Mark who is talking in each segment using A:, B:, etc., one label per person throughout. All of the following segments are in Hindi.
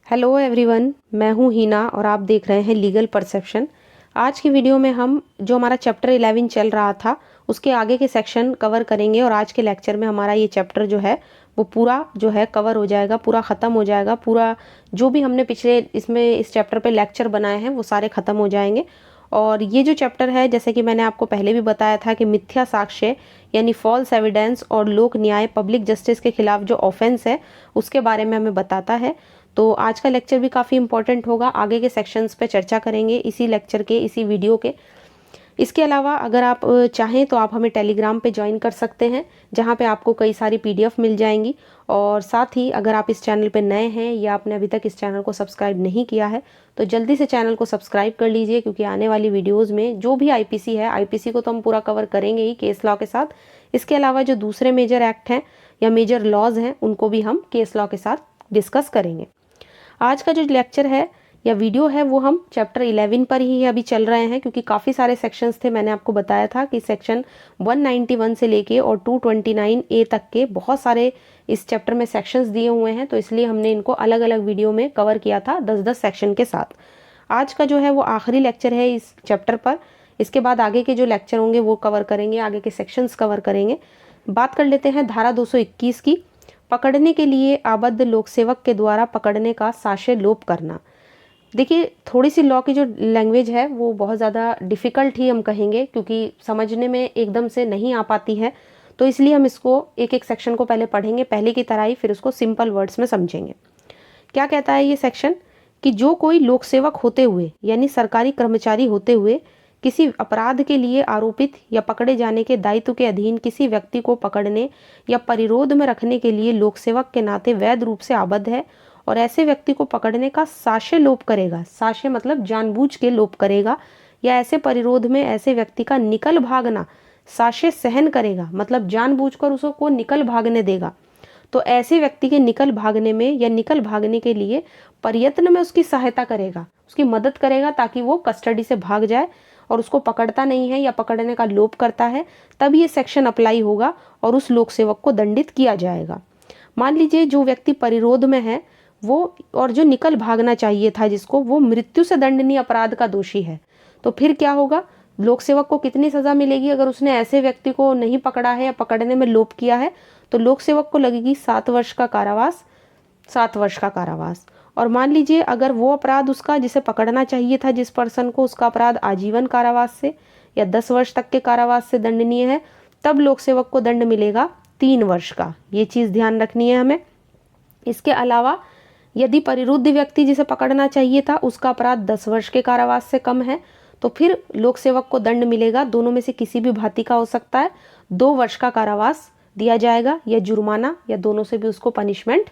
A: हेलो एवरीवन, मैं हूँ हीना और आप देख रहे हैं लीगल परसेप्शन। आज की वीडियो में हम जो हमारा चैप्टर 11 चल रहा था उसके आगे के सेक्शन कवर करेंगे और आज के लेक्चर में हमारा ये चैप्टर जो है वो पूरा जो है कवर हो जाएगा, पूरा ख़त्म हो जाएगा। पूरा जो भी हमने पिछले इसमें इस चैप्टर पे लेक्चर बनाए हैं वो सारे ख़त्म हो जाएंगे। और ये जो चैप्टर है, जैसे कि मैंने आपको पहले भी बताया था कि मिथ्या साक्ष्य यानी फॉल्स एविडेंस और लोक न्याय पब्लिक जस्टिस के खिलाफ जो ऑफेंस है उसके बारे में हमें बताता है। तो आज का लेक्चर भी काफ़ी इंपॉर्टेंट होगा, आगे के सेक्शंस पे चर्चा करेंगे इसी लेक्चर के, इसी वीडियो के। इसके अलावा अगर आप चाहें तो आप हमें टेलीग्राम पे ज्वाइन कर सकते हैं, जहां पे आपको कई सारी पीडीएफ मिल जाएंगी। और साथ ही अगर आप इस चैनल पे नए हैं या आपने अभी तक इस चैनल को सब्सक्राइब नहीं किया है तो जल्दी से चैनल को सब्सक्राइब कर लीजिए, क्योंकि आने वाली वीडियोज़ में जो भी आईपीसी है, आईपीसी को तो हम पूरा कवर करेंगे ही केस लॉ के साथ। इसके अलावा जो दूसरे मेजर एक्ट हैं या मेजर लॉज हैं उनको भी हम केस लॉ के साथ डिस्कस करेंगे। आज का जो लेक्चर है या वीडियो है वो हम चैप्टर 11 पर ही अभी चल रहे हैं, क्योंकि काफ़ी सारे सेक्शंस थे। मैंने आपको बताया था कि सेक्शन 191 से लेके और 229A तक के बहुत सारे इस चैप्टर में सेक्शंस दिए हुए हैं, तो इसलिए हमने इनको अलग अलग वीडियो में कवर किया था 10-10 सेक्शन के साथ। आज का जो है वो आखिरी लेक्चर है इस चैप्टर पर। इसके बाद आगे के जो लेक्चर होंगे वो कवर करेंगे, आगे के सेक्शंस कवर करेंगे। बात कर लेते हैं धारा 221 की, पकड़ने के लिए आबद्ध लोकसेवक के द्वारा पकड़ने का साक्ष्य लोप करना। देखिए, थोड़ी सी लॉ की जो लैंग्वेज है वो बहुत ज़्यादा डिफ़िकल्ट ही हम कहेंगे, क्योंकि समझने में एकदम से नहीं आ पाती है। तो इसलिए हम इसको एक एक सेक्शन को पहले पढ़ेंगे पहले की तरह ही, फिर उसको सिंपल वर्ड्स में समझेंगे। क्या कहता है ये सेक्शन कि जो कोई लोकसेवक होते हुए यानी सरकारी कर्मचारी होते हुए किसी अपराध के लिए आरोपित या पकड़े जाने के दायित्व के अधीन किसी व्यक्ति को पकड़ने या परिरोध में रखने के लिए लोकसेवक के नाते वैध रूप से आबद्ध है और ऐसे व्यक्ति को पकड़ने का साक्ष्य लोप करेगा, साक्ष्य मतलब जानबूझ के लोप करेगा, या ऐसे परिरोध में ऐसे व्यक्ति का निकल भागना साक्ष्य सहन करेगा, मतलब जानबूझकर उसको निकल भागने देगा, तो ऐसे व्यक्ति के निकल भागने में या निकल भागने के लिए प्रयत्न में उसकी सहायता करेगा, उसकी मदद करेगा ताकि वो कस्टडी से भाग जाए और उसको पकड़ता नहीं है या पकड़ने का लोप करता है, तब ये सेक्शन अप्लाई होगा और उस लोकसेवक को दंडित किया जाएगा। मान लीजिए जो व्यक्ति परिरोध में है वो, और जो निकल भागना चाहिए था जिसको, वो मृत्यु से दंडनीय अपराध का दोषी है, तो फिर क्या होगा, लोकसेवक को कितनी सजा मिलेगी? अगर उसने ऐसे व्यक्ति को नहीं पकड़ा है या पकड़ने में लोप किया है तो लोकसेवक को लगेगी 7 वर्ष का कारावास, 7 वर्ष का कारावास। और मान लीजिए अगर वो अपराध उसका जिसे पकड़ना चाहिए था जिस पर्सन को, उसका अपराध आजीवन कारावास से या 10 वर्ष तक के कारावास से दंडनीय है, तब लोकसेवक को दंड मिलेगा 3 वर्ष का। ये चीज़ ध्यान रखनी है हमें। इसके अलावा यदि परिरुद्ध व्यक्ति जिसे पकड़ना चाहिए था उसका अपराध 10 वर्ष के कारावास से कम है तो फिर लोकसेवक को दंड मिलेगा, दोनों में से किसी भी भांति का हो सकता है, 2 वर्ष का कारावास दिया जाएगा या जुर्माना, या दोनों से भी उसको पनिशमेंट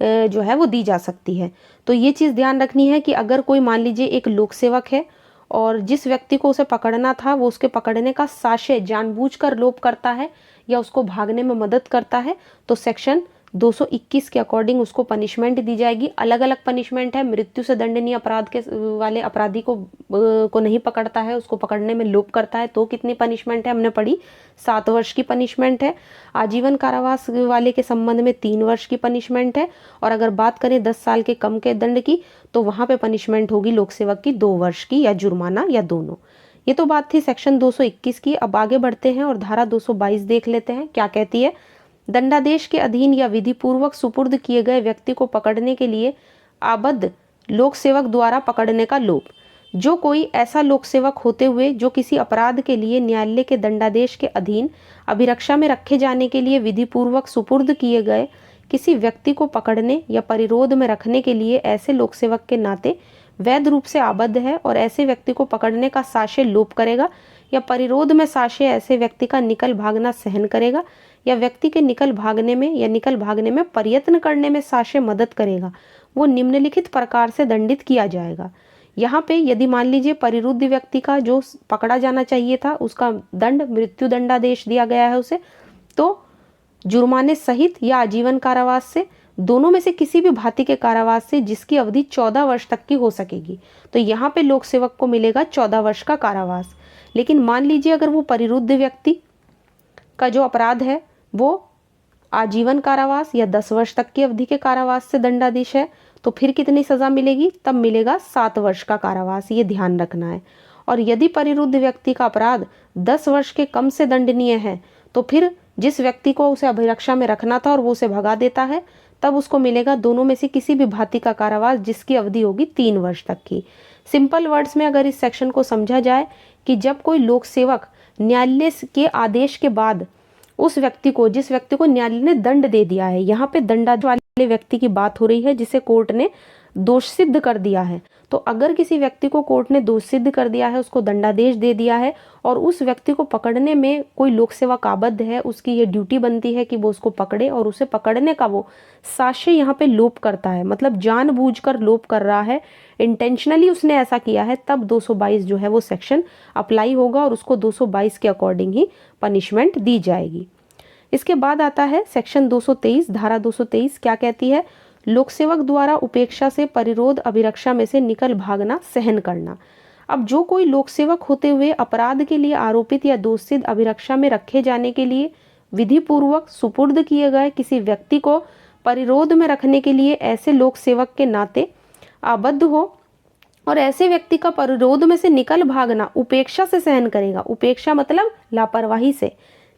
A: जो है वो दी जा सकती है। तो ये चीज़ ध्यान रखनी है कि अगर कोई मान लीजिए एक लोकसेवक है और जिस व्यक्ति को उसे पकड़ना था वो उसके पकड़ने का साक्ष्य जानबूझकर लोप करता है या उसको भागने में मदद करता है, तो सेक्शन 221 के अकॉर्डिंग उसको पनिशमेंट दी जाएगी। अलग अलग पनिशमेंट है, मृत्यु से दंडनीय अपराध के वाले अपराधी को नहीं पकड़ता है, उसको पकड़ने में लोप करता है तो कितनी पनिशमेंट है हमने पढ़ी, 7 वर्ष की पनिशमेंट है। आजीवन कारावास वाले के संबंध में 3 वर्ष की पनिशमेंट है, और अगर बात करें 10 साल के कम के दंड की तो वहाँ पे पनिशमेंट होगी लोकसेवक की 2 वर्ष की या जुर्माना या दोनों। ये तो बात थी सेक्शन 221 की। अब आगे बढ़ते हैं और धारा 222 देख लेते हैं क्या कहती है। दंडादेश के अधीन या विधि पूर्वक सुपुर्द किए गए व्यक्ति को पकड़ने के लिए आबद्ध लोकसेवक द्वारा पकड़ने का लोप। जो कोई ऐसा लोकसेवक होते हुए जो किसी अपराध के लिए न्यायालय के दंडादेश के अधीन अभिरक्षा में रखे जाने के लिए विधि पूर्वक सुपुर्द किए गए किसी व्यक्ति को पकड़ने या परिरोध में रखने के लिए ऐसे लोकसेवक के नाते वैध रूप से आबद्ध है और ऐसे व्यक्ति को पकड़ने का साक्ष्य लोप करेगा या परिरोध में साक्ष्य ऐसे व्यक्ति का निकल भागना सहन करेगा या व्यक्ति के निकल भागने में या निकल भागने में प्रयत्न करने में साक्ष्य मदद करेगा, वो निम्नलिखित प्रकार से दंडित किया जाएगा। यहाँ पे यदि मान लीजिए परिरुद्ध व्यक्ति का जो पकड़ा जाना चाहिए था उसका दंड मृत्यु दंडादेश दिया गया है उसे, तो जुर्माने सहित या आजीवन कारावास से, दोनों में से किसी भी भांति के कारावास से जिसकी अवधि 14 वर्ष तक की हो सकेगी, तो यहाँ पे लोकसेवक को मिलेगा 14 वर्ष का कारावास। लेकिन मान लीजिए अगर वो परिरुद्ध व्यक्ति का जो अपराध है वो आजीवन कारावास या 10 वर्ष तक की अवधि के कारावास से दंडाधीश है, तो फिर कितनी सज़ा मिलेगी? तब मिलेगा 7 वर्ष का कारावास, ये ध्यान रखना है। और यदि परिरुद्ध व्यक्ति का अपराध 10 वर्ष के कम से दंडनीय है तो फिर जिस व्यक्ति को उसे अभिरक्षा में रखना था और वो उसे भगा देता है, तब उसको मिलेगा दोनों में से किसी भी भांति का कारावास, जिसकी अवधि होगी 3 वर्ष तक की। सिंपल वर्ड्स में अगर इस सेक्शन को समझा जाए कि जब कोई लोक सेवक न्यायालय के आदेश के बाद उस व्यक्ति को, जिस व्यक्ति को न्यायालय ने दंड दे दिया है, यहाँ पे दंडा वाले व्यक्ति की बात हो रही है जिसे कोर्ट ने दोष सिद्ध कर दिया है, तो अगर किसी व्यक्ति को कोर्ट ने दोष सिद्ध कर दिया है, उसको दंडादेश दे दिया है और उस व्यक्ति को पकड़ने में कोई लोक सेवक आबद्ध है, उसकी ये ड्यूटी बनती है कि वो उसको पकड़े और उसे पकड़ने का वो साक्ष्य यहाँ पे लोप करता है, मतलब जानबूझकर लोप कर रहा है, इंटेंशनली उसने ऐसा किया है, तब 222 जो है वो सेक्शन अप्लाई होगा और उसको 222 के अकॉर्डिंग ही पनिशमेंट दी जाएगी। इसके बाद आता है सेक्शन 223, धारा 223 क्या कहती है? लोक सेवक द्वारा उपेक्षा से परिरोध अभिरक्षा में से निकल भागना सहन करना। अब जो कोई लोक सेवक होते हुए अपराध के लिए आरोपित या दोषित अभिरक्षा में रखे जाने के लिए विधि पूर्वक सुपुर्द किए गए किसी व्यक्ति को परिरोध में रखने के लिए ऐसे लोक सेवक के नाते आबद्ध हो और ऐसे व्यक्ति का परिरोध में से निकल भागना उपेक्षा से सहन करेगा, उपेक्षा मतलब लापरवाही से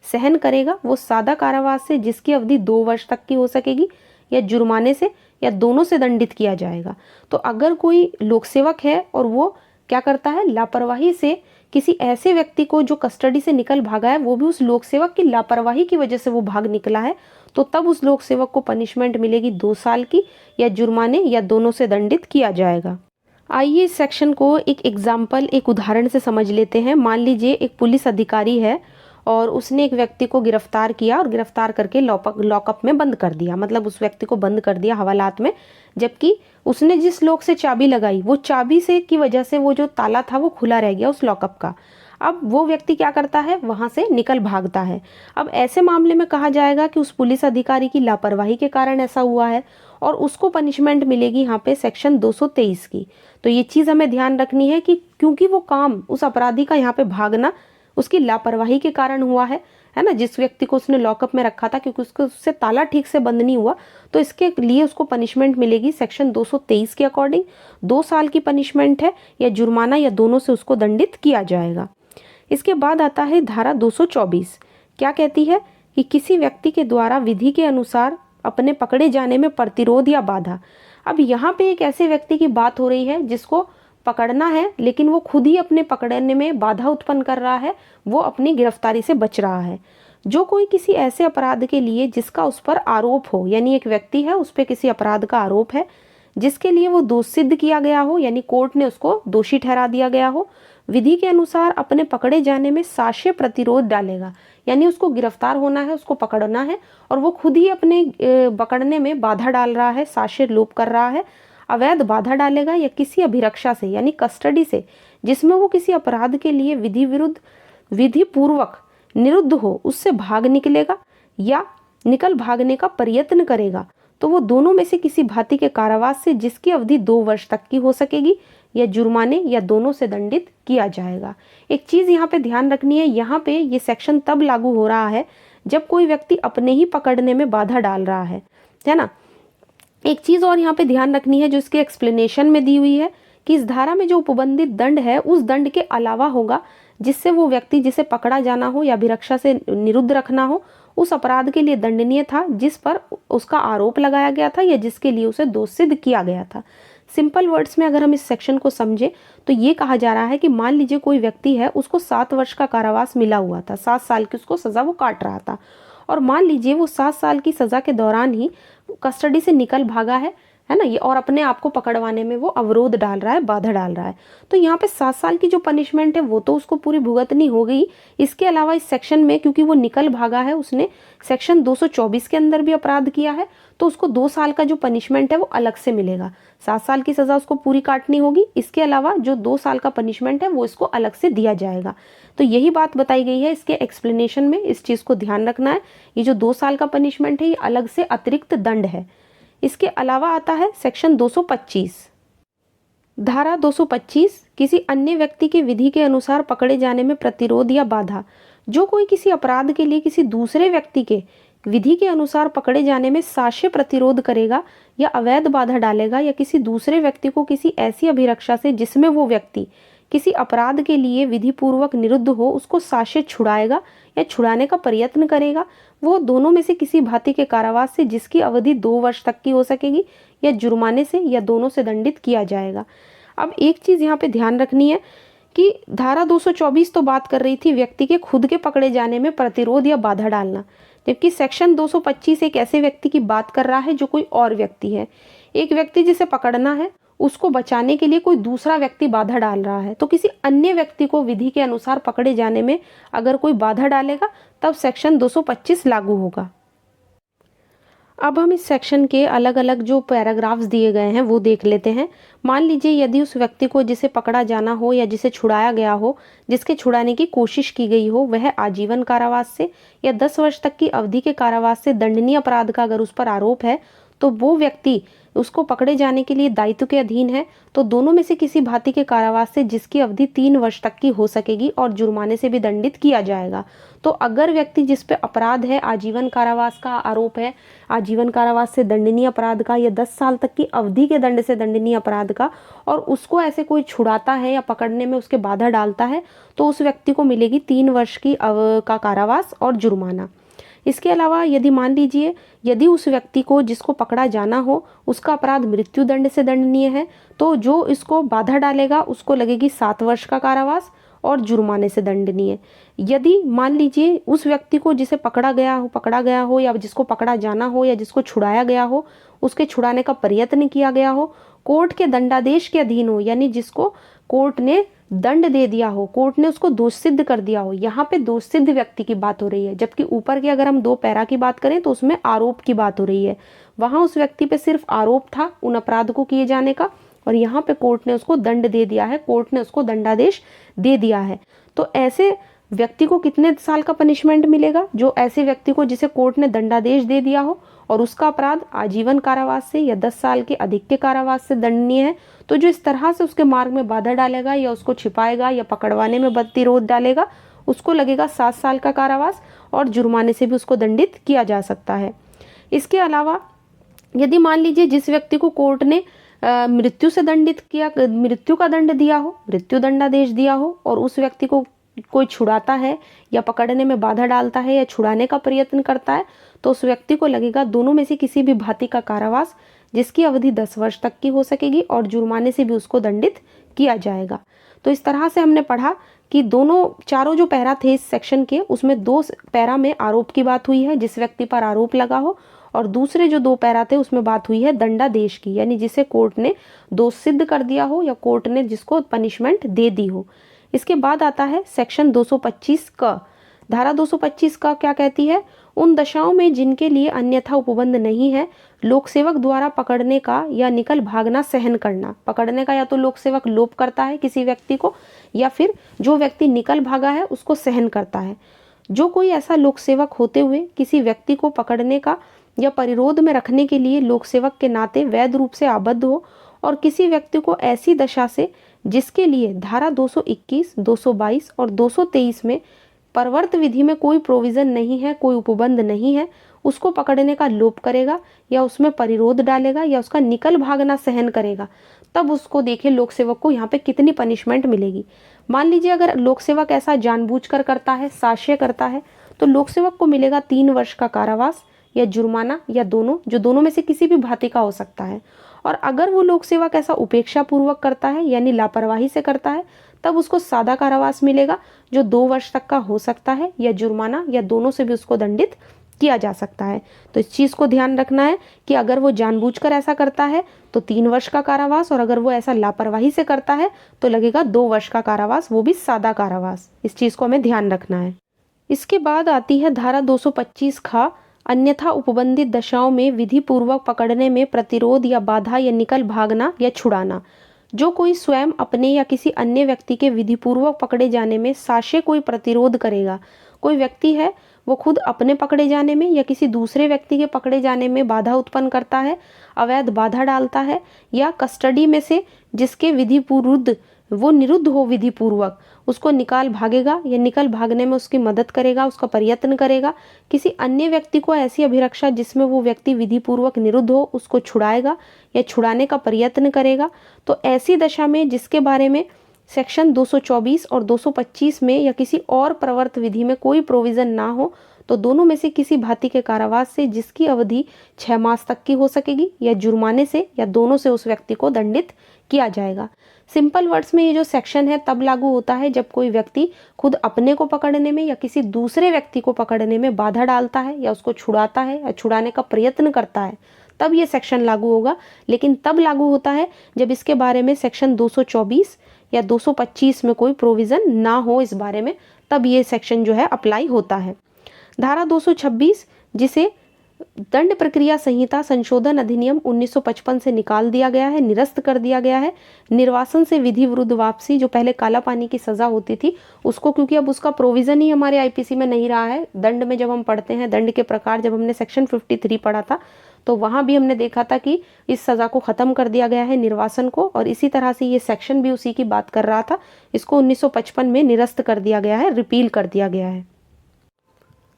A: सहन करेगा, वो सादा कारावास से जिसकी अवधि 2 वर्ष तक की हो सकेगी या जुर्माने से या दोनों से दंडित किया जाएगा। तो अगर कोई लोक सेवक है और वो क्या करता है, लापरवाही से किसी ऐसे व्यक्ति को जो कस्टडी से निकल भागा है, वो भी उस लोक सेवक की लापरवाही की वजह से वो भाग निकला है, तो तब उस लोक सेवक को पनिशमेंट मिलेगी 2 साल की या जुर्माने या दोनों से दंडित किया जाएगा। आइए इस सेक्शन को एक एग्जाम्पल, एक उदाहरण से समझ लेते हैं। मान लीजिए एक पुलिस अधिकारी है और उसने एक व्यक्ति को गिरफ्तार किया और गिरफ्तार करके लॉकअप में बंद कर दिया, मतलब उस व्यक्ति को बंद कर दिया हवालात में, जबकि उसने जिस लॉक से चाबी लगाई वो चाबी से की वजह से वो जो ताला था वो खुला रह गया उस लॉकअप का। अब वो व्यक्ति क्या करता है, वहां से निकल भागता है। अब ऐसे मामले में कहा जाएगा कि उस पुलिस अधिकारी की लापरवाही के कारण ऐसा हुआ है और उसको पनिशमेंट मिलेगी यहाँ पे सेक्शन 223 की। तो ये चीज़ हमें ध्यान रखनी है कि क्योंकि वो काम, उस अपराधी का यहाँ पे भागना उसकी लापरवाही के कारण हुआ है ना, जिस व्यक्ति को उसने लॉकअप में रखा था क्योंकि उससे ताला ठीक से बंद नहीं हुआ, तो इसके लिए उसको पनिशमेंट मिलेगी सेक्शन 223 के अकॉर्डिंग। 2 साल की पनिशमेंट है या जुर्माना या दोनों से उसको दंडित किया जाएगा। इसके बाद आता है धारा 224, क्या कहती है कि किसी व्यक्ति के द्वारा विधि के अनुसार अपने पकड़े जाने में प्रतिरोध या बाधा। अब यहाँ पे एक ऐसे व्यक्ति की बात हो रही है जिसको पकड़ना है लेकिन वो खुद ही अपने पकड़ने में बाधा उत्पन्न कर रहा है, वो अपनी गिरफ्तारी से बच रहा है। जो कोई किसी ऐसे अपराध के लिए जिसका उस पर आरोप हो, यानी एक व्यक्ति है उस पर किसी अपराध का आरोप है जिसके लिए वो दोष सिद्ध किया गया हो, यानी कोर्ट ने उसको दोषी ठहरा दिया गया हो, विधि के अनुसार अपने पकड़े जाने में साक्ष्य प्रतिरोध डालेगा, यानी उसको गिरफ्तार होना है, उसको पकड़ना है और वो खुद ही अपने पकड़ने में बाधा डाल रहा है, साक्ष्य लोप कर रहा है, अवैध बाधा डालेगा या किसी अभिरक्षा से यानी कस्टडी से जिसमें वो किसी अपराध के लिए विधि पूर्वक निरुद्ध हो, उससे भाग निकलेगा या निकल भागने का प्रयत्न करेगा, तो वो दोनों में से किसी भांति के कारावास से जिसकी अवधि 2 वर्ष तक की हो सकेगी या जुर्माने या दोनों से दंडित किया जाएगा। एक चीज़ यहाँ पे ध्यान रखनी है, यहाँ पे ये सेक्शन तब लागू हो रहा है जब कोई व्यक्ति अपने ही पकड़ने में बाधा डाल रहा है ना। एक चीज़ और यहाँ पे ध्यान रखनी है जो इसके एक्सप्लेनेशन में दी हुई है कि इस धारा में जो उपबंधित दंड है उस दंड के अलावा होगा जिससे वो व्यक्ति जिसे पकड़ा जाना हो या अभिरक्षा से निरुद्ध रखना हो उस अपराध के लिए दंडनीय था जिस पर उसका आरोप लगाया गया था या जिसके लिए उसे दोष सिद्ध किया गया था। सिंपल वर्ड्स में अगर हम इस सेक्शन को समझें तो ये कहा जा रहा है कि मान लीजिए कोई व्यक्ति है, उसको 7 वर्ष का कारावास मिला हुआ था, 7 साल की उसको सज़ा वो काट रहा था और मान लीजिए वो 7 साल की सज़ा के दौरान ही कस्टडी से निकल भागा है ना, ये और अपने आप को पकड़वाने में वो अवरोध डाल रहा है, बाधा डाल रहा है। तो यहाँ पे 7 साल की जो पनिशमेंट है वो तो उसको पूरी भुगतनी हो गई। इसके अलावा इस सेक्शन में क्योंकि वो निकल भागा है, उसने सेक्शन 224 के अंदर भी अपराध किया है, तो उसको 2 साल का जो पनिशमेंट है वो अलग से मिलेगा। 7 साल की सज़ा उसको पूरी काटनी होगी, इसके अलावा जो 2 साल का पनिशमेंट है वो इसको अलग से दिया जाएगा। तो यही बात बताई गई है इसके एक्सप्लेनेशन में, इस चीज़ को ध्यान रखना है। ये जो 2 साल का पनिशमेंट है ये अलग से अतिरिक्त दंड है। इसके अलावा आता है सेक्शन 225, धारा 225, किसी अन्य व्यक्ति के विधि के अनुसार पकड़े जाने में प्रतिरोध या बाधा। जो कोई किसी अपराध के लिए किसी दूसरे व्यक्ति के विधि के अनुसार पकड़े जाने में साक्ष्य प्रतिरोध करेगा या अवैध बाधा डालेगा या किसी दूसरे व्यक्ति को किसी ऐसी अभिरक्षा से जिसमें वो व्यक्ति किसी अपराध के लिए विधि पूर्वक निरुद्ध हो उसको साक्ष्य छुड़ाएगा या छुड़ाने का प्रयत्न करेगा, वो दोनों में से किसी भांति के कारावास से जिसकी अवधि 2 वर्ष तक की हो सकेगी या जुर्माने से या दोनों से दंडित किया जाएगा। अब एक चीज़ यहाँ पे ध्यान रखनी है कि धारा 224 तो बात कर रही थी व्यक्ति के खुद के पकड़े जाने में प्रतिरोध या बाधा डालना, जबकि सेक्शन 225 एक ऐसे व्यक्ति की बात कर रहा है जो कोई और व्यक्ति है। एक व्यक्ति जिसे पकड़ना है उसको बचाने के लिए कोई दूसरा व्यक्ति बाधा डाल रहा है, तो किसी अन्य व्यक्ति को विधि के अनुसार पकड़े जाने में अगर कोई बाधा डालेगा तब सेक्शन 225 लागू होगा। अब हम इस सेक्शन के अलग अलग जो पैराग्राफ्स दिए गए हैं वो देख लेते हैं। मान लीजिए यदि उस व्यक्ति को जिसे पकड़ा जाना हो या जिसे छुड़ाया गया हो, जिसके छुड़ाने की कोशिश की गई हो, वह आजीवन कारावास से या 10 वर्ष तक की अवधि के कारावास से दंडनीय अपराध का अगर उस पर आरोप है तो वो व्यक्ति उसको पकड़े जाने के लिए दायित्व के अधीन है, तो दोनों में से किसी भांति के कारावास से जिसकी अवधि 3 वर्ष तक की हो सकेगी और जुर्माने से भी दंडित किया जाएगा। तो अगर व्यक्ति जिस पे अपराध है, आजीवन कारावास का आरोप है, आजीवन कारावास से दंडनीय अपराध का या 10 साल तक की अवधि के दंड से दंडनीय अपराध का, और उसको ऐसे कोई छुड़ाता है या पकड़ने में उसके बाधा डालता है, तो उस व्यक्ति को मिलेगी 3 वर्ष की का कारावास और जुर्माना। इसके अलावा यदि मान लीजिए यदि उस व्यक्ति को जिसको पकड़ा जाना हो उसका अपराध मृत्यु दंड से दंडनीय है, तो जो इसको बाधा डालेगा उसको लगेगी 7 वर्ष का कारावास और जुर्माने से दंडनीय। यदि मान लीजिए उस व्यक्ति को जिसे पकड़ा गया हो या जिसको पकड़ा जाना हो या जिसको छुड़ाया गया हो, उसके छुड़ाने का प्रयत्न किया गया हो, कोर्ट के दंडादेश के अधीन हो, यानी जिसको कोर्ट ने दंड दे दिया हो, कोर्ट ने उसको दोष सिद्ध कर दिया हो, यहाँ पे दोष सिद्ध व्यक्ति की बात हो रही है। जबकि ऊपर के अगर हम 2 पैरा की बात करें तो उसमें आरोप की बात हो रही है। वहां उस व्यक्ति पे सिर्फ आरोप था उन अपराध को किए जाने का, और यहाँ पे कोर्ट ने उसको दंड दे दिया है, कोर्ट ने उसको दंडादेश दे दिया है। तो ऐसे व्यक्ति को कितने साल का पनिशमेंट मिलेगा? जो ऐसे व्यक्ति को जिसे कोर्ट ने दंडादेश दे दिया हो और उसका अपराध आजीवन कारावास से या 10 साल के अधिक के कारावास से दंडनीय है, तो जो इस तरह से उसके मार्ग में बाधा डालेगा या उसको छिपाएगा या पकड़वाने में प्रतिरोध डालेगा, उसको लगेगा 7 साल का कारावास और जुर्माने से भी उसको दंडित किया जा सकता है। इसके अलावा यदि मान लीजिए जिस व्यक्ति को कोर्ट ने मृत्यु से दंडित किया, मृत्यु का दंड दिया हो, मृत्यु दंडादेश दिया हो, और उस व्यक्ति को कोई छुड़ाता है या पकड़ने में बाधा डालता है या छुड़ाने का प्रयत्न करता है, तो उस व्यक्ति को लगेगा दोनों में से किसी भी भांति का कारावास जिसकी अवधि 10 वर्ष तक की हो सकेगी और जुर्माने से भी उसको दंडित किया जाएगा। तो इस तरह से हमने पढ़ा कि चारों जो पैरा थे इस सेक्शन के, उसमें 2 पैरा में आरोप की बात हुई है जिस व्यक्ति पर आरोप लगा हो, और दूसरे जो 2 पैरा थे उसमें बात हुई है दंडादेश की, यानी जिसे कोर्ट ने दोष सिद्ध कर दिया हो या कोर्ट ने जिसको पनिशमेंट दे दी हो। इसके बाद आता है सेक्शन 225 का। धारा 225 का क्या कहती है? उन दशाओं में जिनके लिए अन्यथा उपबंध नहीं है, लोक सेवक द्वारा पकड़ने का या निकल भागना सहन करना। पकड़ने का या तो लोक सेवक लोप करता है किसी व्यक्ति को, या फिर जो व्यक्ति निकल भागा है उसको सहन करता है। जो कोई ऐसा लोक सेवक होते हुए किसी व्यक्ति को पकड़ने का या परिरोध में रखने के लिए लोक सेवक के नाते वैध रूप से आबद्ध हो, और किसी व्यक्ति को ऐसी दशा से जिसके लिए धारा 221, 222 और 223 में परवर्त विधि में कोई प्रोविजन नहीं है, कोई उपबंध नहीं है, उसको पकड़ने का लोप करेगा या उसमें परिरोध डालेगा या उसका निकल भागना सहन करेगा, तब उसको देखिए लोक सेवक को यहाँ पे कितनी पनिशमेंट मिलेगी। मान लीजिए अगर लोक सेवक ऐसा जानबूझकर करता है, साक्ष्य करता है, तो लोक सेवक को मिलेगा 3 वर्ष का कारावास या जुर्माना या दोनों, जो दोनों में से किसी भी भांति का हो सकता है। और अगर वो लोक सेवक ऐसा उपेक्षा पूर्वक करता है यानी लापरवाही से करता है, तब उसको सादा कारावास मिलेगा जो 2 वर्ष तक का हो सकता है, या जुर्माना या दोनों से भी उसको दंडित किया जा सकता है। तो इस चीज़ को ध्यान रखना है कि अगर वो जानबूझकर ऐसा करता है तो 3 वर्ष का कारावास, और अगर वो ऐसा लापरवाही से करता है तो लगेगा 2 वर्ष का कारावास, वो भी सादा कारावास। इस चीज़ को हमें ध्यान रखना है। इसके बाद आती है धारा 225 खा। अन्यथा उपबंधित दशाओं में विधि पूर्वक पकड़ने में प्रतिरोध या बाधा या निकल भागना या छुड़ाना। जो कोई स्वयं अपने या किसी अन्य व्यक्ति के विधिपूर्वक पकड़े जाने में साक्ष्य कोई प्रतिरोध करेगा। कोई व्यक्ति है वो खुद अपने पकड़े जाने में या किसी दूसरे व्यक्ति के पकड़े जाने में बाधा उत्पन्न करता है, अवैध बाधा डालता है, या कस्टडी में से जिसके विधिपूर्वक वो निरुद्ध हो विधि पूर्वक, उसको निकाल भागेगा या निकल भागने में उसकी मदद करेगा, उसका प्रयत्न करेगा। किसी अन्य व्यक्ति को ऐसी अभिरक्षा जिसमें वो व्यक्ति विधि पूर्वक निरुद्ध हो, उसको छुड़ाएगा या छुड़ाने का प्रयत्न करेगा। तो ऐसी दशा में जिसके बारे में सेक्शन 224 और 225 में या किसी और प्रवर्त विधि में कोई प्रोविजन ना हो, तो दोनों में से किसी भांति के कारावास से जिसकी अवधि 6 मास तक की हो सकेगी, या जुर्माने से, या दोनों से उस व्यक्ति को दंडित किया जाएगा। सिंपल वर्ड्स में ये जो सेक्शन है तब लागू होता है जब कोई व्यक्ति खुद अपने को पकड़ने में या किसी दूसरे व्यक्ति को पकड़ने में बाधा डालता है, या उसको छुड़ाता है या छुड़ाने का प्रयत्न करता है, तब ये सेक्शन लागू होगा। लेकिन तब लागू होता है जब इसके बारे में सेक्शन 224 या 225 में कोई प्रोविज़न ना हो इस बारे में, तब ये सेक्शन जो है अप्लाई होता है। धारा 226 जिसे दंड प्रक्रिया संहिता संशोधन अधिनियम 1955 से निकाल दिया गया है, निरस्त कर दिया गया है। निर्वासन से विधि विरुद्ध वापसी, जो पहले काला पानी की सज़ा होती थी उसको, क्योंकि अब उसका प्रोविज़न ही हमारे आईपीसी में नहीं रहा है। दंड में जब हम पढ़ते हैं, दंड के प्रकार, जब हमने सेक्शन 53 पढ़ा था तो वहाँ भी हमने देखा था कि इस सज़ा को ख़त्म कर दिया गया है, निर्वासन को, और इसी तरह से ये सेक्शन भी उसी की बात कर रहा था। इसको 1955 में निरस्त कर दिया गया है, रिपील कर दिया गया है।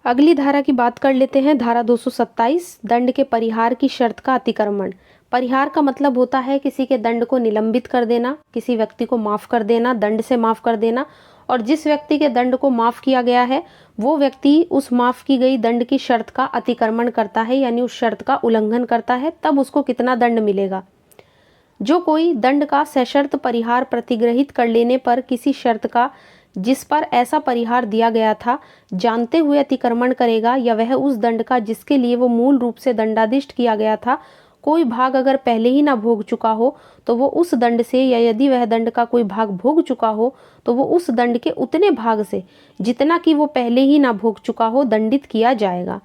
A: अगली धारा की बात कर लेते हैं, धारा 227, दंड के परिहार की शर्त का अतिक्रमण। परिहार का मतलब होता है किसी के दंड को निलंबित कर देना, किसी व्यक्ति को माफ़ कर देना, दंड से माफ़ कर देना। और जिस व्यक्ति के दंड को माफ़ किया गया है वो व्यक्ति उस माफ़ की गई दंड की शर्त का अतिक्रमण करता है, यानी उस शर्त का उल्लंघन करता है, तब उसको कितना दंड मिलेगा। जो कोई दंड का सशर्त परिहार प्रतिग्रहित कर लेने पर किसी शर्त का जिस पर ऐसा परिहार दिया गया था जानते हुए अतिक्रमण करेगा, या वह उस दंड का जिसके लिए वो मूल रूप से दंडादिष्ट किया गया था कोई भाग अगर पहले ही ना भोग चुका हो तो वो उस दंड से, या यदि वह दंड का कोई भाग भोग चुका हो तो वो उस दंड के उतने भाग से जितना कि वो पहले ही ना भोग चुका हो दंडित किया जाएगा।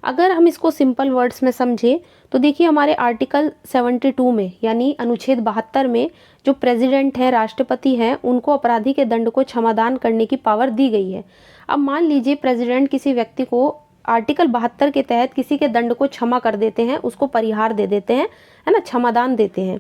A: अगर हम इसको सिंपल वर्ड्स में समझें तो देखिए, हमारे आर्टिकल 72 में यानी अनुच्छेद 72 में जो प्रेसिडेंट है, राष्ट्रपति हैं, उनको अपराधी के दंड को क्षमादान करने की पावर दी गई है। अब मान लीजिए प्रेसिडेंट किसी व्यक्ति को आर्टिकल 72 के तहत किसी के दंड को क्षमा कर देते हैं, उसको परिहार दे देते हैं, है ना, क्षमादान देते हैं।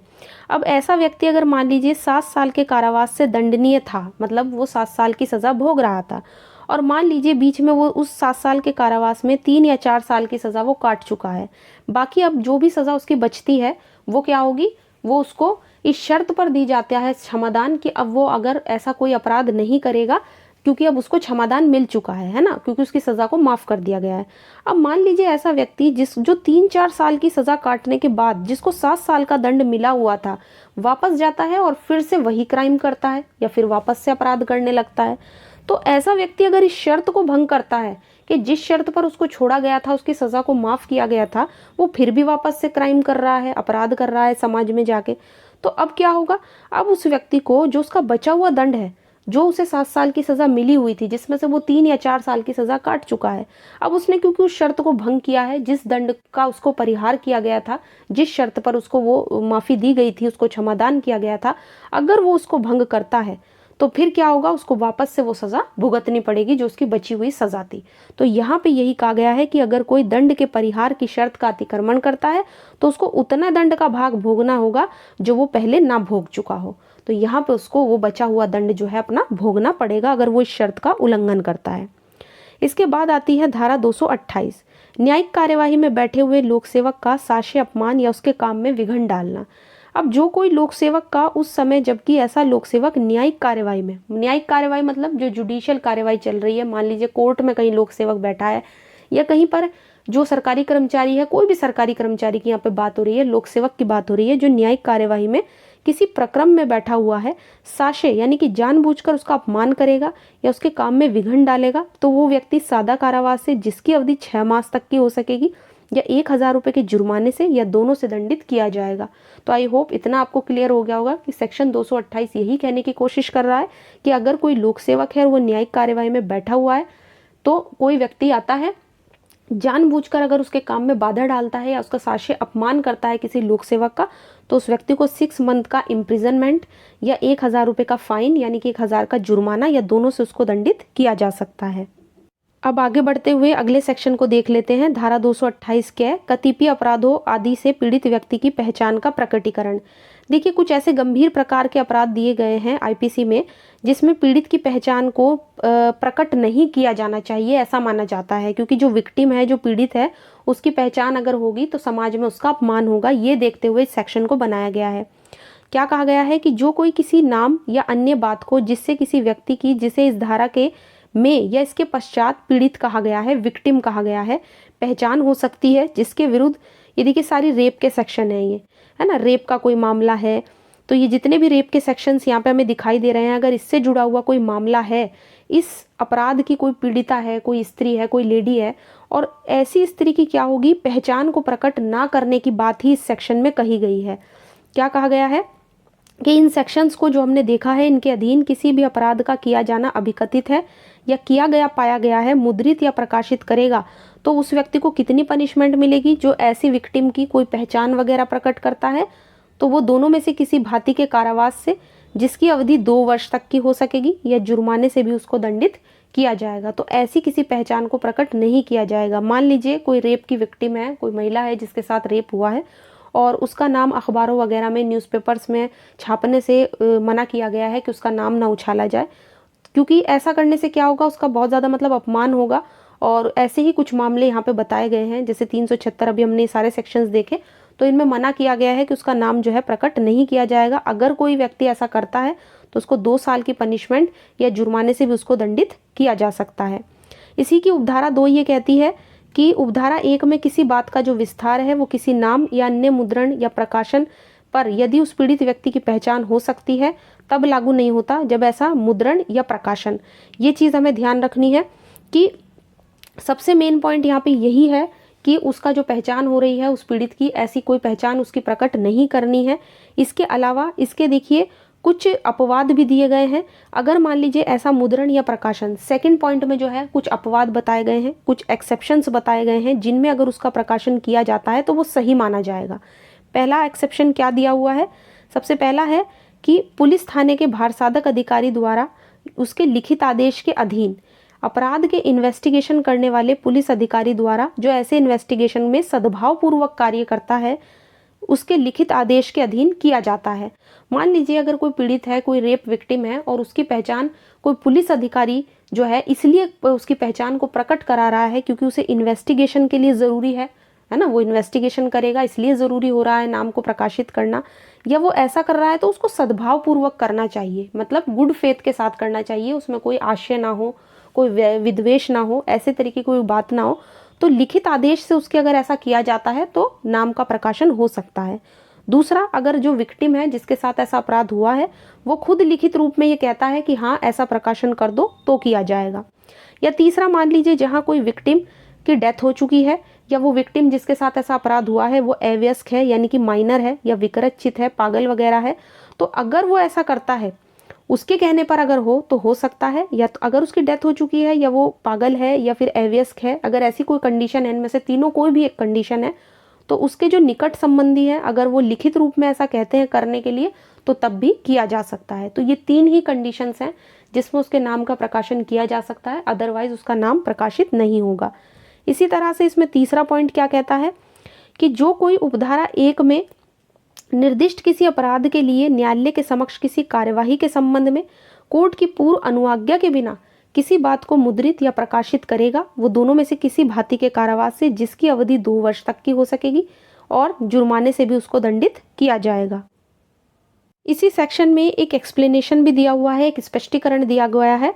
A: अब ऐसा व्यक्ति अगर मान लीजिए 7 साल के कारावास से दंडनीय था, मतलब वो 7 साल की सज़ा भोग रहा था, और मान लीजिए बीच में वो उस 7 साल के कारावास में 3 या 4 साल की सज़ा वो काट चुका है, बाकी अब जो भी सज़ा उसकी बचती है वो क्या होगी, वो उसको इस शर्त पर दी जाता है क्षमादान कि अब वो अगर ऐसा कोई अपराध नहीं करेगा, क्योंकि अब उसको क्षमादान मिल चुका है ना, क्योंकि उसकी सज़ा को माफ़ कर दिया गया है। अब मान लीजिए ऐसा व्यक्ति जो 3-4 साल की सज़ा काटने के बाद जिसको 7 साल का दंड मिला हुआ था वापस जाता है और फिर से वही क्राइम करता है या फिर वापस से अपराध करने लगता है, तो ऐसा व्यक्ति अगर इस शर्त को भंग करता है कि जिस शर्त पर उसको छोड़ा गया था, उसकी सज़ा को माफ़ किया गया था, वो फिर भी वापस से क्राइम कर रहा है, अपराध कर रहा है समाज में जाके, तो अब क्या होगा, अब उस व्यक्ति को जो उसका बचा हुआ दंड है, जो उसे 7 साल की सज़ा मिली हुई थी जिसमें से वो 3 या 4 साल की सज़ा काट चुका है, अब उसने क्योंकि उस शर्त को भंग किया है, जिस दंड का उसको परिहार किया गया था, जिस शर्त पर उसको वो माफ़ी दी गई थी, उसको क्षमादान किया गया था, अगर वो उसको भंग करता है तो फिर क्या होगा, उसको वापस से वो सज़ा भुगतनी पड़ेगी जो उसकी बची हुई सज़ा थी। तो यहाँ पे यही कहा गया है कि अगर कोई दंड के परिहार की शर्त का अतिक्रमण करता है तो उसको उतना दंड का भाग भोगना होगा जो वो पहले ना भोग चुका हो। तो यहाँ पे उसको वो बचा हुआ दंड जो है अपना भोगना पड़ेगा अगर वो इस शर्त का उल्लंघन करता है। इसके बाद आती है धारा 228, न्यायिक कार्यवाही में बैठे हुए लोकसेवक का साक्ष्य अपमान या उसके काम में विघ्न डालना। अब जो कोई लोकसेवक का उस समय, जबकि ऐसा लोकसेवक न्यायिक कार्यवाही में, न्यायिक कार्यवाही मतलब जो जुडिशियल कार्यवाही चल रही है, मान लीजिए कोर्ट में कहीं लोकसेवक बैठा है या कहीं पर जो सरकारी कर्मचारी है, कोई भी सरकारी कर्मचारी की यहाँ पे बात हो रही है, लोकसेवक की बात हो रही है, जो न्यायिक कार्यवाही में किसी प्रक्रम में बैठा हुआ है, साक्ष्य यानी कि जानबूझकर उसका अपमान करेगा या उसके काम में विघ्न डालेगा, तो वो व्यक्ति सादा कारावास से जिसकी अवधि 6 मास तक की हो सकेगी या 1000 रुपये के जुर्माने से या दोनों से दंडित किया जाएगा। तो आई होप इतना आपको क्लियर हो गया होगा कि सेक्शन 228 यही कहने की कोशिश कर रहा है कि अगर कोई लोकसेवक है और वो न्यायिक कार्यवाही में बैठा हुआ है, तो कोई व्यक्ति आता है जानबूझकर अगर उसके काम में बाधा डालता है या उसका साक्ष्य अपमान करता है किसी लोकसेवक का, तो उस व्यक्ति को 6 मंथ का इम्प्रिजनमेंट या 1000 रुपये का फाइन यानी कि 1000 का जुर्माना या दोनों से उसको दंडित किया जा सकता है। अब आगे बढ़ते हुए अगले सेक्शन को देख लेते हैं। धारा 228 के कतिपय अपराधों आदि से पीड़ित व्यक्ति की पहचान का प्रकटीकरण। देखिए कुछ ऐसे गंभीर प्रकार के अपराध दिए गए हैं आईपीसी में जिसमें पीड़ित की पहचान को प्रकट नहीं किया जाना चाहिए, ऐसा माना जाता है, क्योंकि जो विक्टिम है, जो पीड़ित है, उसकी पहचान अगर होगी तो समाज में उसका अपमान होगा। ये देखते हुए इस सेक्शन को बनाया गया है। क्या कहा गया है कि जो कोई किसी नाम या अन्य बात को जिससे किसी व्यक्ति की, जिसे इस धारा के में या इसके पश्चात पीड़ित कहा गया है, विक्टिम कहा गया है, पहचान हो सकती है, जिसके विरुद्ध, ये देखिए सारी रेप के सेक्शन है, ये है ना, रेप का कोई मामला है तो ये जितने भी रेप के सेक्शंस यहाँ पे हमें दिखाई दे रहे हैं, अगर इससे जुड़ा हुआ कोई मामला है, इस अपराध की कोई पीड़िता है, कोई स्त्री है, कोई लेडी है, और ऐसी स्त्री की क्या होगी, पहचान को प्रकट ना करने की बात ही इस सेक्शन में कही गई है। क्या कहा गया है कि इन सेक्शंस को जो हमने देखा है, इनके अधीन किसी भी अपराध का किया जाना अभिकथित है या किया गया पाया गया है, मुद्रित या प्रकाशित करेगा तो उस व्यक्ति को कितनी पनिशमेंट मिलेगी। जो ऐसी विक्टिम की कोई पहचान वगैरह प्रकट करता है तो वो दोनों में से किसी भांति के कारावास से, जिसकी अवधि 2 वर्ष तक की हो सकेगी, या जुर्माने से भी उसको दंडित किया जाएगा। तो ऐसी किसी पहचान को प्रकट नहीं किया जाएगा। मान लीजिए कोई रेप की विक्टिम है, कोई महिला है जिसके साथ रेप हुआ है और उसका नाम अखबारों वगैरह में, न्यूज़पेपर्स में छापने से मना किया गया है कि उसका नाम ना उछाला जाए, क्योंकि ऐसा करने से क्या होगा, उसका बहुत ज़्यादा मतलब अपमान होगा। और ऐसे ही कुछ मामले यहाँ पे बताए गए हैं, जैसे 376, अभी हमने सारे सेक्शंस देखे तो इनमें मना किया गया है कि उसका नाम जो है प्रकट नहीं किया जाएगा। अगर कोई व्यक्ति ऐसा करता है तो उसको 2 साल की पनिशमेंट या जुर्माने से भी उसको दंडित किया जा सकता है। इसी की उपधारा 2 ये कहती है कि उपधारा 1 में किसी बात का जो विस्तार है वो किसी नाम या अन्य मुद्रण या प्रकाशन पर यदि उस पीड़ित व्यक्ति की पहचान हो सकती है तब लागू नहीं होता, जब ऐसा मुद्रण या प्रकाशन, ये चीज़ हमें ध्यान रखनी है कि सबसे मेन पॉइंट यहाँ पे यही है कि उसका जो पहचान हो रही है उस पीड़ित की, ऐसी कोई पहचान उसकी प्रकट नहीं करनी है। इसके अलावा इसके देखिए कुछ अपवाद भी दिए गए हैं। अगर मान लीजिए ऐसा मुद्रण या प्रकाशन, सेकंड पॉइंट में जो है कुछ अपवाद बताए गए हैं, कुछ एक्सेप्शंस बताए गए हैं, जिनमें अगर उसका प्रकाशन किया जाता है तो वो सही माना जाएगा। पहला एक्सेप्शन क्या दिया हुआ है, सबसे पहला है कि पुलिस थाने के भारसाधक अधिकारी द्वारा उसके लिखित आदेश के अधीन अपराध के इन्वेस्टिगेशन करने वाले पुलिस अधिकारी द्वारा, जो ऐसे इन्वेस्टिगेशन में सद्भावपूर्वक कार्य करता है, उसके लिखित आदेश के अधीन किया जाता है। मान लीजिए अगर कोई पीड़ित है, कोई रेप विक्टिम है और उसकी पहचान कोई पुलिस अधिकारी जो है इसलिए उसकी पहचान को प्रकट करा रहा है क्योंकि उसे इन्वेस्टिगेशन के लिए ज़रूरी है ना, वो इन्वेस्टिगेशन करेगा इसलिए ज़रूरी हो रहा है नाम को प्रकाशित करना, या वो ऐसा कर रहा है तो उसको सद्भावपूर्वक करना चाहिए, मतलब गुड फेथ के साथ करना चाहिए, उसमें कोई आशय ना हो, कोई विद्वेष ना हो, ऐसे तरीके कोई बात ना हो, तो लिखित आदेश से उसके अगर ऐसा किया जाता है तो नाम का प्रकाशन हो सकता है। दूसरा, अगर जो विक्टिम है जिसके साथ ऐसा अपराध हुआ है वो खुद लिखित रूप में ये कहता है कि हाँ ऐसा प्रकाशन कर दो तो किया जाएगा। या तीसरा, मान लीजिए जहाँ कोई विक्टिम की डेथ हो चुकी है या वो विक्टिम जिसके साथ ऐसा अपराध हुआ है वो अवयस्क है, यानी कि माइनर है या विकरचित है, पागल वगैरह है, तो अगर वो ऐसा करता है उसके कहने पर अगर हो तो हो सकता है, या तो अगर उसकी डेथ हो चुकी है या वो पागल है या फिर अवयस्क है, अगर ऐसी कोई कंडीशन है, इनमें से तीनों कोई भी एक कंडीशन है, तो उसके जो निकट संबंधी है अगर वो लिखित रूप में ऐसा कहते हैं करने के लिए तो तब भी किया जा सकता है। तो ये 3 ही कंडीशंस हैं जिसमें उसके नाम का प्रकाशन किया जा सकता है, अदरवाइज उसका नाम प्रकाशित नहीं होगा। इसी तरह से इसमें तीसरा पॉइंट क्या कहता है कि जो कोई उपधारा 1 में निर्दिष्ट किसी अपराध के लिए न्यायालय के समक्ष किसी कार्यवाही के संबंध में कोर्ट की पूर्व अनुज्ञा के बिना किसी बात को मुद्रित या प्रकाशित करेगा, वो दोनों में से किसी भांति के कारावास से जिसकी अवधि 2 वर्ष तक की हो सकेगी और जुर्माने से भी उसको दंडित किया जाएगा। इसी सेक्शन में एक एक्सप्लेनेशन भी दिया हुआ है, एक स्पष्टीकरण दिया गया है।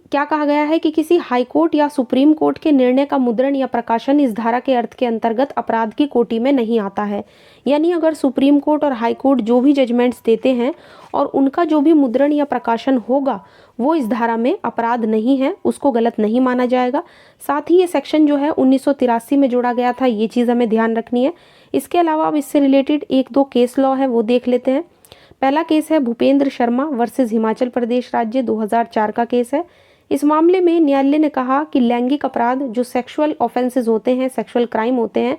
A: क्या कहा गया है कि किसी हाई कोर्ट या सुप्रीम कोर्ट के निर्णय का मुद्रण या प्रकाशन इस धारा के अर्थ के अंतर्गत अपराध की कोटि में नहीं आता है। यानी अगर सुप्रीम कोर्ट और हाई कोर्ट जो भी जजमेंट्स देते हैं और उनका जो भी मुद्रण या प्रकाशन होगा वो इस धारा में अपराध नहीं है, उसको गलत नहीं माना जाएगा। साथ ही ये सेक्शन जो है 1983 में जोड़ा गया था, ये चीज़ हमें ध्यान रखनी है। इसके अलावा अब इससे रिलेटेड 1-2 केस लॉ है वो देख लेते हैं। पहला केस है भूपेंद्र शर्मा वर्सेस हिमाचल प्रदेश राज्य, 2004 का केस है। इस मामले में न्यायालय ने कहा कि लैंगिक अपराध जो सेक्सुअल ऑफेंसेस होते हैं, सेक्सुअल क्राइम होते हैं,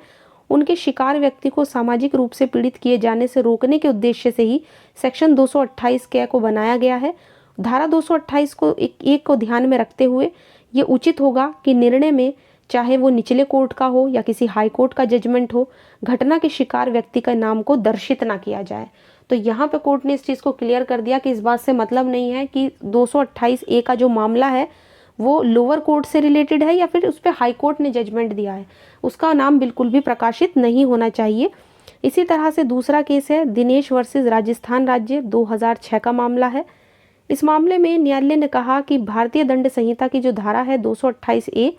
A: उनके शिकार व्यक्ति को सामाजिक रूप से पीड़ित किए जाने से रोकने के उद्देश्य से ही सेक्शन 228 के को बनाया गया है। धारा 228 को एक को ध्यान में रखते हुए ये उचित होगा कि निर्णय में, चाहे वो निचले कोर्ट का हो या किसी हाई कोर्ट का जजमेंट हो, घटना के शिकार व्यक्ति का नाम को दर्शित ना किया जाए। तो यहाँ पे कोर्ट ने इस चीज़ को क्लियर कर दिया कि इस बात से मतलब नहीं है कि 228A का जो मामला है वो लोअर कोर्ट से रिलेटेड है या फिर उस पर हाई कोर्ट ने जजमेंट दिया है, उसका नाम बिल्कुल भी प्रकाशित नहीं होना चाहिए। इसी तरह से दूसरा केस है दिनेश वर्सेस राजस्थान राज्य, 2006 का मामला है। इस मामले में न्यायालय ने कहा कि भारतीय दंड संहिता की जो धारा है 228A,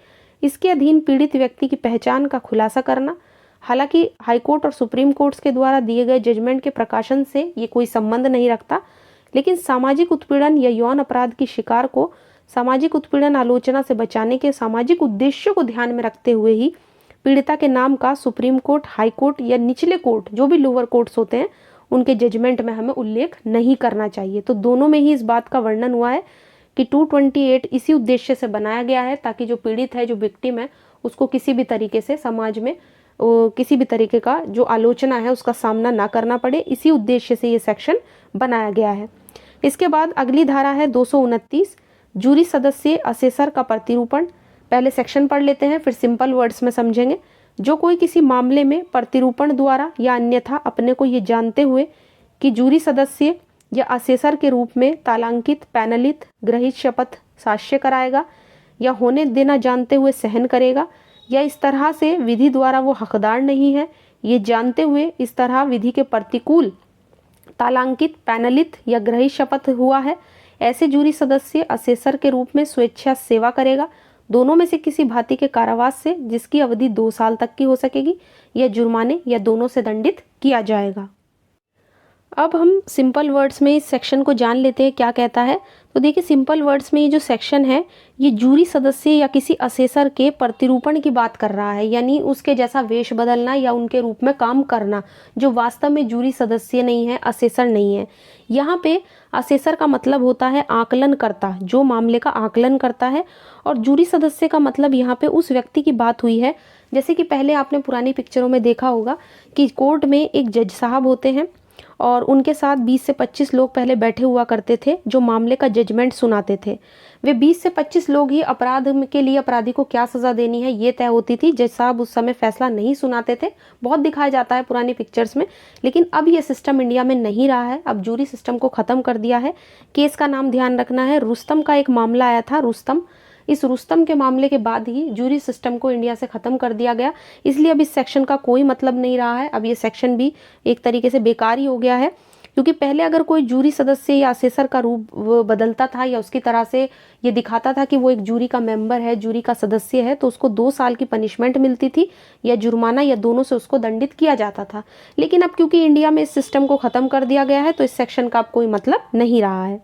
A: इसके अधीन पीड़ित व्यक्ति की पहचान का खुलासा करना, हालांकि हाईकोर्ट और सुप्रीम कोर्ट के द्वारा दिए गए जजमेंट के प्रकाशन से ये कोई संबंध नहीं रखता, लेकिन सामाजिक उत्पीड़न या यौन अपराध की शिकार को सामाजिक उत्पीड़न आलोचना से बचाने के सामाजिक उद्देश्यों को ध्यान में रखते हुए ही पीड़िता के नाम का सुप्रीम कोर्ट, हाई कोर्ट या निचले कोर्ट जो भी लोअर कोर्ट्स होते हैं उनके जजमेंट में हमें उल्लेख नहीं करना चाहिए। तो दोनों में ही इस बात का वर्णन हुआ है कि 228 इसी उद्देश्य से बनाया गया है ताकि जो पीड़ित है, जो विक्टिम है, उसको किसी भी तरीके से समाज में किसी भी तरीके का जो आलोचना है उसका सामना ना करना पड़े, इसी उद्देश्य से ये सेक्शन बनाया गया है। इसके बाद अगली धारा है 229, जूरी सदस्य असेसर का प्रतिरूपण। पहले सेक्शन पढ़ लेते हैं, फिर सिंपल वर्ड्स में समझेंगे। जो कोई किसी मामले में प्रतिरूपण द्वारा या अन्यथा अपने को ये जानते हुए कि जूरी सदस्य या असेसर के रूप में तालांकित, पैनलित, ग्रहित शपथ साक्ष्य कराएगा या होने देना जानते हुए सहन करेगा या इस तरह से विधि द्वारा वो हकदार नहीं है, ये जानते हुए इस तरह विधि के प्रतिकूल तालांकित, पैनलित या ग्रहित शपथ हुआ है, ऐसे जूरी सदस्य असेसर के रूप में स्वेच्छा सेवा करेगा, दोनों में से किसी भांति के कारावास से जिसकी अवधि 2 साल तक की हो सकेगी या जुर्माने या दोनों से दंडित किया जाएगा। अब हम सिंपल वर्ड्स में इस सेक्शन को जान लेते हैं क्या कहता है। तो देखिए, सिंपल वर्ड्स में ये जो सेक्शन है ये जूरी सदस्य या किसी असेसर के प्रतिरूपण की बात कर रहा है, यानी उसके जैसा वेश बदलना या उनके रूप में काम करना, जो वास्तव में जूरी सदस्य नहीं है, असेसर नहीं है। यहाँ पे असेसर का मतलब होता है आकलनकर्ता, जो मामले का आकलन करता है, और जूरी सदस्य का मतलब यहाँ पे उस व्यक्ति की बात हुई है, जैसे कि पहले आपने पुरानी पिक्चरों में देखा होगा कि कोर्ट में एक जज साहब होते हैं और उनके साथ 20 से 25 लोग पहले बैठे हुआ करते थे जो मामले का जजमेंट सुनाते थे। वे 20 से 25 लोग ही अपराध के लिए अपराधी को क्या सज़ा देनी है ये तय होती थी। जज साहब उस समय फैसला नहीं सुनाते थे, बहुत दिखाया जाता है पुरानी पिक्चर्स में, लेकिन अब ये सिस्टम इंडिया में नहीं रहा है। अब जूरी सिस्टम को ख़त्म कर दिया है। केस का नाम ध्यान रखना है, रुस्तम का एक मामला आया था, रुस्तम। इस रुस्तम के मामले के बाद ही जूरी सिस्टम को इंडिया से ख़त्म कर दिया गया, इसलिए अब इस सेक्शन का कोई मतलब नहीं रहा है। अब ये सेक्शन भी एक तरीके से बेकार ही हो गया है, क्योंकि पहले अगर कोई जूरी सदस्य या असेसर का रूप बदलता था या उसकी तरह से ये दिखाता था कि वो एक जूरी का मेंबर है, जूरी का सदस्य है, तो उसको 2 साल की पनिशमेंट मिलती थी या जुर्माना या दोनों से उसको दंडित किया जाता था। लेकिन अब क्योंकि इंडिया में इस सिस्टम को ख़त्म कर दिया गया है तो इस सेक्शन का अब कोई मतलब नहीं रहा है।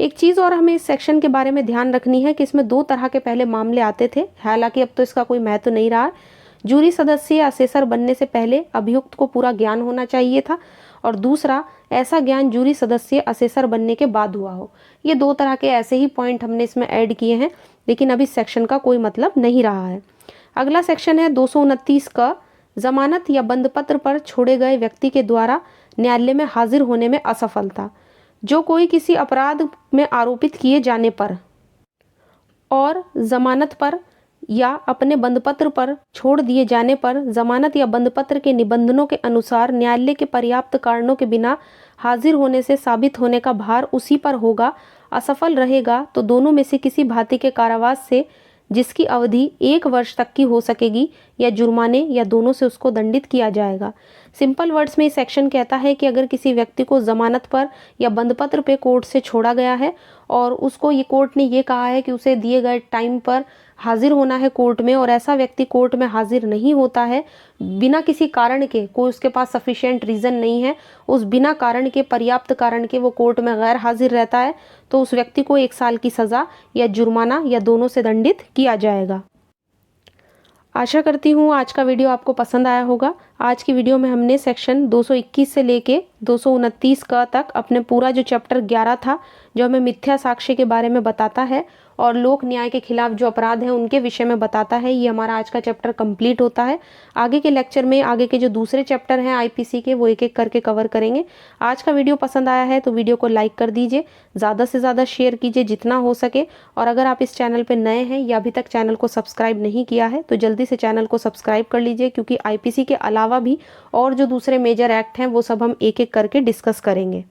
A: एक चीज़ और हमें इस सेक्शन के बारे में ध्यान रखनी है कि इसमें 2 तरह के पहले मामले आते थे, हालांकि अब तो इसका कोई महत्व नहीं रहा। जूरी सदस्य या असेसर बनने से पहले अभियुक्त को पूरा ज्ञान होना चाहिए था, और दूसरा ऐसा ज्ञान जूरी सदस्य असेसर बनने के बाद हुआ हो। ये 2 तरह के ऐसे ही पॉइंट हमने इसमें ऐड किए हैं, लेकिन अभी इस सेक्शन का कोई मतलब नहीं रहा है। अगला सेक्शन है 229 का, जमानत या बंदपत्र पर छोड़े गए व्यक्ति के द्वारा न्यायालय में हाजिर होने में असफलता। जो कोई किसी अपराध में आरोपित किए जाने पर और जमानत पर या अपने बंदपत्र पर छोड़ दिए जाने पर जमानत या बंदपत्र के निबंधनों के अनुसार न्यायालय के पर्याप्त कारणों के बिना हाजिर होने से साबित होने का भार उसी पर होगा, असफल रहेगा तो दोनों में से किसी भांति के कारावास से जिसकी अवधि 1 वर्ष तक की हो सकेगी या जुर्माने या दोनों से उसको दंडित किया जाएगा। सिंपल वर्ड्स में ये सेक्शन कहता है कि अगर किसी व्यक्ति को जमानत पर या बंदपत्र पे कोर्ट से छोड़ा गया है और उसको ये कोर्ट ने ये कहा है कि उसे दिए गए टाइम पर हाजिर होना है कोर्ट में, और ऐसा व्यक्ति कोर्ट में हाजिर नहीं होता है बिना किसी कारण के, कोई उसके पास सफिशिएंट रीज़न नहीं है, उस बिना कारण के, पर्याप्त कारण के वो कोर्ट में गैर हाजिर रहता है, तो उस व्यक्ति को 1 साल की सज़ा या जुर्माना या दोनों से दंडित किया जाएगा। आशा करती हूँ आज का वीडियो आपको पसंद आया होगा। आज की वीडियो में हमने सेक्शन 221 से लेके 229 का तक अपने पूरा जो चैप्टर 11 था, जो हमें मिथ्या साक्ष्य के बारे में बताता है और लोक न्याय के खिलाफ जो अपराध हैं उनके विषय में बताता है, ये हमारा आज का चैप्टर कंप्लीट होता है। आगे के लेक्चर में आगे के जो दूसरे चैप्टर हैं आईपीसी के, वो एक एक करके कवर करेंगे। आज का वीडियो पसंद आया है तो वीडियो को लाइक कर दीजिए, ज़्यादा से ज़्यादा शेयर कीजिए जितना हो सके, और अगर आप इस चैनल पर नए हैं या अभी तक चैनल को सब्सक्राइब नहीं किया है तो जल्दी से चैनल को सब्सक्राइब कर लीजिए, क्योंकि आईपीसी के अलावा अलावा भी और जो दूसरे मेजर एक्ट हैं वो सब हम एक एक करके डिस्कस करेंगे।